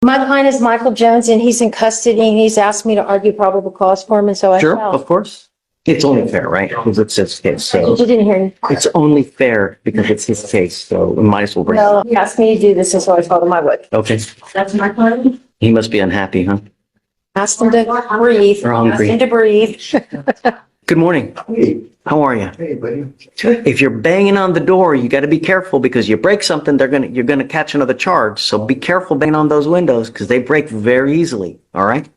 My client is Michael Jones, and he's in custody, and he's asked me to argue probable cause for him, and so I Sure, shall. of course. It's only fair, right? Because it's his case, so. You didn't hear me. It's only fair because it's his case, so we might as well bring it No, up. he asked me to do this, and so I told him I would. Okay. That's my client. He must be unhappy, huh? Asked him to breathe. Or hungry. Asked him to breathe. Good morning. Hey, How are you? hey, buddy. If you're banging on the door, you got to be careful because you break something, you're gonna catch another charge. So be careful banging on those windows because they break very easily. All right.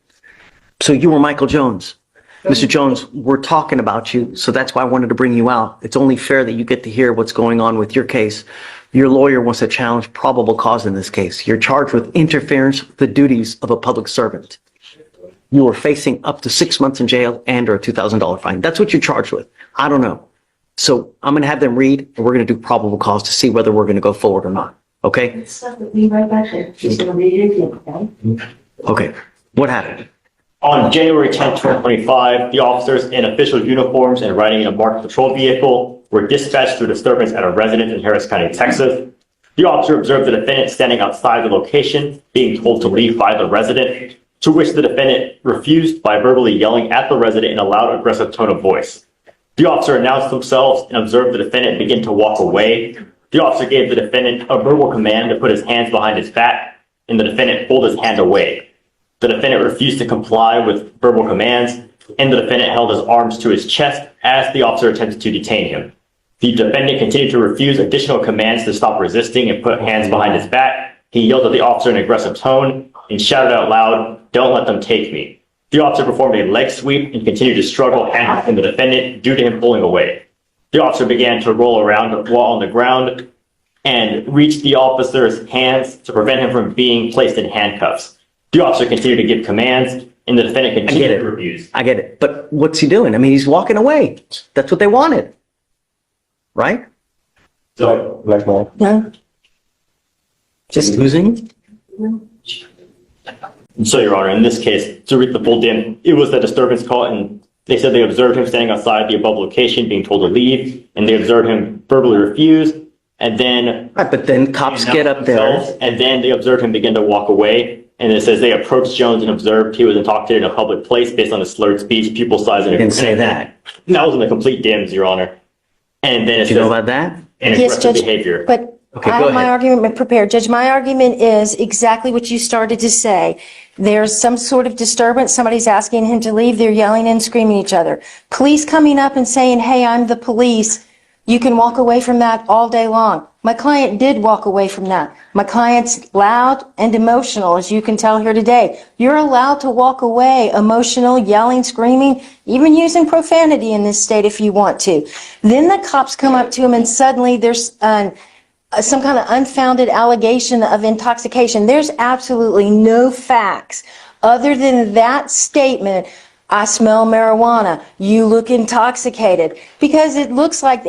So you were Michael Jones. Mr. Jones, we're talking about you, so that's why I wanted to bring you out. It's only fair that you get to hear what's going on with your case. Your lawyer wants to challenge probable cause in this case. You're charged with interference with the duties of a public servant. You are facing up to 6 months in jail and or a $2,000 fine. That's what you're charged with. I don't know. So I'm going to have them read, and we're going to do probable cause to see whether we're going to go forward or not. Okay? Be right back there. She's gonna read it again, okay? Okay. What happened? On January 10, 2025, the officers in official uniforms and riding in a marked patrol vehicle were dispatched to a disturbance at a residence in Harris County, Texas. The officer observed the defendant standing outside the location, being told to leave by the resident, to which the defendant refused by verbally yelling at the resident in a loud, aggressive tone of voice. The officer announced themselves and observed the defendant begin to walk away. The officer gave the defendant a verbal command to put his hands behind his back, and the defendant pulled his hand away. The defendant refused to comply with verbal commands, and the defendant held his arms to his chest as the officer attempted to detain him. The defendant continued to refuse additional commands to stop resisting and put hands behind his back. He yelled at the officer in an aggressive tone and shouted out loud, "Don't let them take me." The officer performed a leg sweep and continued to struggle handcuffing the defendant due to him pulling away. The officer began to roll around while on the ground and reached the officer's hands to prevent him from being placed in handcuffs. The officer continued to give commands, and the defendant continued to refuse. I get it. But what's he doing? I mean, he's walking away. That's what they wanted. Right? So, Black man. No, Just losing? Your Honor, in this case, to read the full dim, it was a disturbance call, and they said they observed him standing outside the above location, being told to leave, and they observed him verbally refuse, and then Right, but then cops get up there. and then they observed him begin to walk away. And it says they approached Jones and observed he was intoxicated in a public place based on his slurred speech, pupil size, and Didn't say that. That was in the complete dims, Your Honor. And then it Do you know says about that? and Yes, aggressive Judge, behavior. but Okay, I go have my ahead. argument prepared. Judge, my argument is exactly what you started to say. There's some sort of disturbance. Somebody's asking him to leave. They're yelling and screaming at each other. Police coming up and saying, "Hey, I'm the police." You can walk away from that all day long. My client did walk away from that. My client's loud and emotional, as you can tell here today. You're allowed to walk away emotional, yelling, screaming, even using profanity in this state if you want to. Then the cops come up to him and suddenly there's some kind of unfounded allegation of intoxication. There's absolutely no facts other than that statement. "I smell marijuana. You look intoxicated." Because it looks like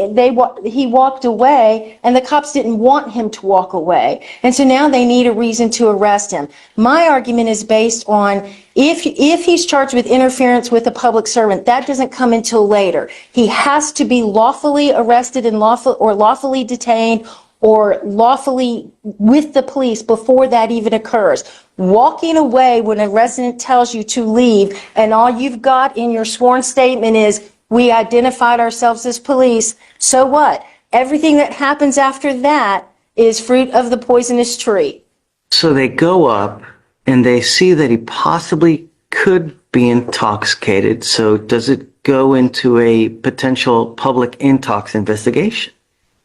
he walked away and the cops didn't want him to walk away. And so now they need a reason to arrest him. My argument is based on if he's charged with interference with a public servant, that doesn't come until later. He has to be lawfully arrested and lawfully detained or lawfully with the police before that even occurs. Walking away when a resident tells you to leave and all you've got in your sworn statement is, "We identified ourselves as police," so what? Everything that happens after that is fruit of the poisonous tree. So they go up and they see that he possibly could be intoxicated. So does it go into a potential public intox investigation?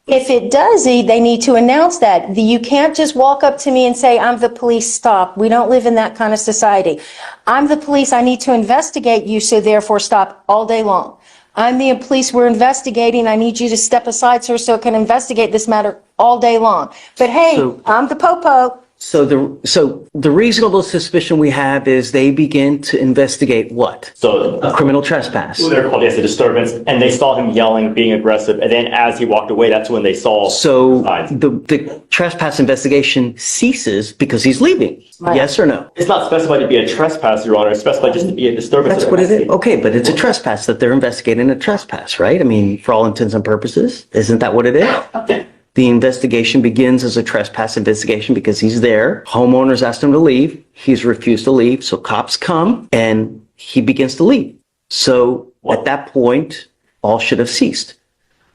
If it does, they need to announce that. You can't just walk up to me and say, "I'm the police, stop." We don't live in that kind of society. "I'm the police, I need to investigate you, so therefore stop," all day long. "I'm the police, we're investigating, I need you to step aside, sir, so I can investigate this matter," all day long. But hey, I'm the popo. So the reasonable suspicion we have is they begin to investigate what? So Criminal trespass. they're called as a disturbance, and they saw him yelling, being aggressive, and then as he walked away, that's when they saw So signs. the trespass investigation ceases because he's leaving. Right. Yes or no? It's not specified to be a trespass, Your Honor. It's specified just to be a disturbance. That's what it is. Okay, but it's a trespass that they're investigating a trespass, right? I mean, for all intents and purposes, isn't that what it is? Okay. The investigation begins as a trespass investigation because he's there. Homeowners asked him to leave. He's refused to leave. So cops come and he begins to leave. So at that point, all should have ceased.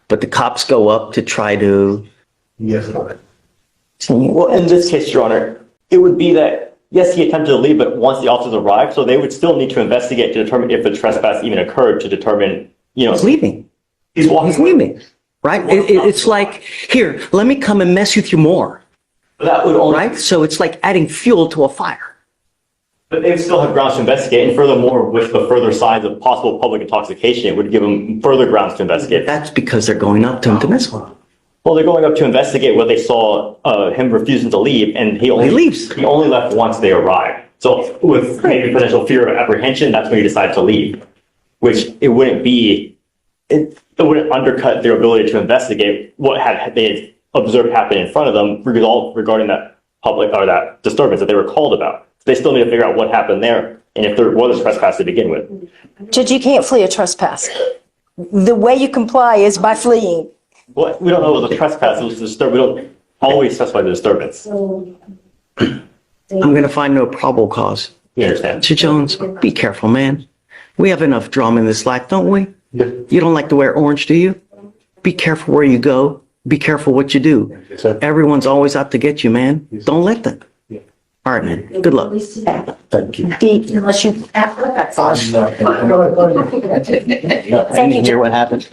But the cops go up to try to. Yes. Well, in this case, Your Honor, it would be that, yes, he attempted to leave, but once the officers arrived, so they would still need to investigate to determine if the trespass even occurred to determine, He's leaving. He's walking. He's leaving. Right? It's like, here, let me come and mess with you more. That would only. Right? So it's like adding fuel to a fire. But they would still have grounds to investigate, and furthermore, with the further signs of possible public intoxication, it would give them further grounds to investigate. That's because they're going up to him to mess with him. Well, they're going up to investigate what they saw him refusing to leave, and he leaves. He only left once they arrived. So with maybe potential fear of apprehension, that's when he decided to leave, which it wouldn't be, it wouldn't undercut their ability to investigate what had they observed happen in front of them regarding that public or that disturbance that they were called about. They still need to figure out what happened there and if there was a trespass to begin with. Judge, you can't flee a trespass. The way you comply is by fleeing. Well, we don't know it was a trespass, it was a disturbance. We don't always specify the disturbance. I'm going to find no probable cause. You understand? Mr. Jones, be careful, man. We have enough drama in this life, don't we? Yeah. You don't like to wear orange, do you? Be careful where you go. Be careful what you do. Yes, sir. Everyone's always out to get you, man. Don't let them. Yeah. All right, man. Good luck. Thank you. Unless you. Thank I didn't hear what happened.